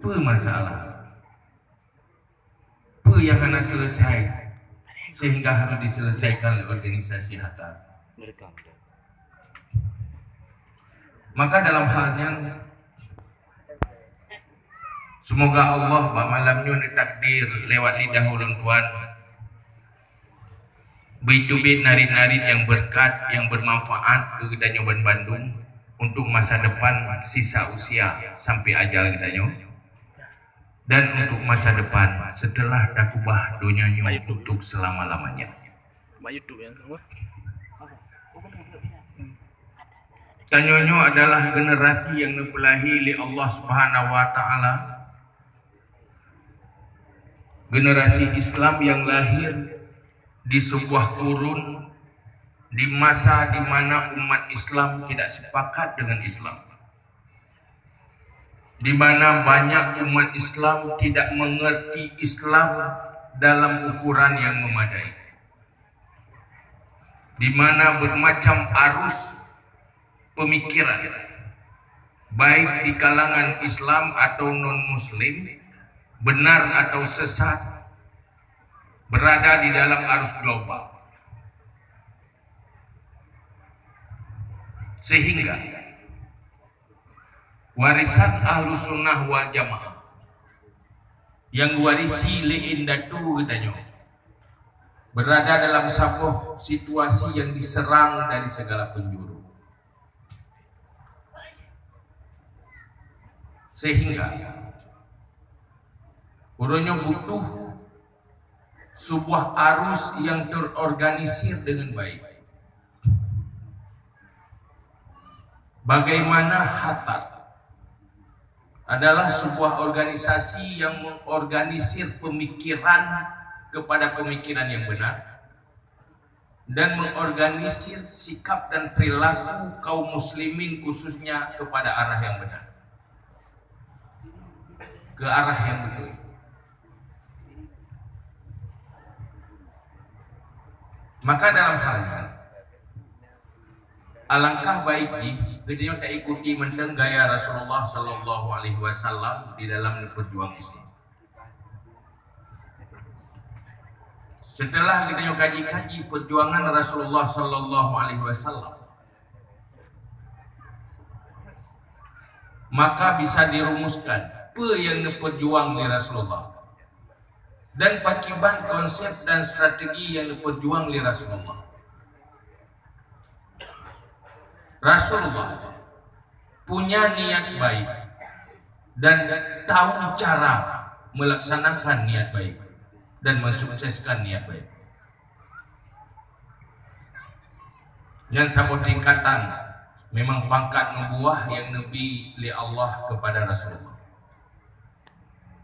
masalah apa yang harus selesai sehingga harus diselesaikan oleh organisasi hatta. Maka dalam halnya semoga Allah malamnya takdir lewat lidah ulang tuan beitubit narit-narit yang berkat yang bermanfaat ke Danyoban Bandung untuk masa depan sisa usia sampai ajal Danyo, dan untuk masa depan setelah dakubah dunianya untuk selama-lamanya. Tanyonyo adalah generasi yang dipelahi oleh Allah Subhanahu wa taala. Generasi Islam yang lahir di sebuah kurun di masa di mana umat Islam tidak sepakat dengan Islam. Di mana banyak umat Islam tidak mengerti Islam dalam ukuran yang memadai. Di mana bermacam arus pemikiran baik di kalangan Islam atau non-Muslim, benar atau sesat, berada di dalam arus global. Sehingga warisan Ahlus Sunnah wal Jamaah yang warisi leindatu katanya berada dalam sebuah situasi yang diserang dari segala penjuru. Sehingga urunnya butuh sebuah arus yang terorganisir dengan baik. Bagaimana Hatta adalah sebuah organisasi yang mengorganisir pemikiran kepada pemikiran yang benar dan mengorganisir sikap dan perilaku kaum muslimin khususnya kepada arah yang benar, ke arah yang betul. Maka dalam halnya alangkah baiknya kita tak ikuti menteng gaya Rasulullah Sallallahu Alaihi Wasallam di dalam berjuang Islam. Setelah kita kaji-kaji perjuangan Rasulullah Sallallahu Alaihi Wasallam, maka bisa dirumuskan apa yang diperjuang oleh Rasulullah dan pakiban konsep dan strategi yang diperjuang oleh Rasulullah. Rasulullah punya niat baik dan tahu cara melaksanakan niat baik dan mensukseskan niat baik. Yang sampai tingkatan memang pangkat nubuah yang Nabi oleh Allah kepada Rasulullah.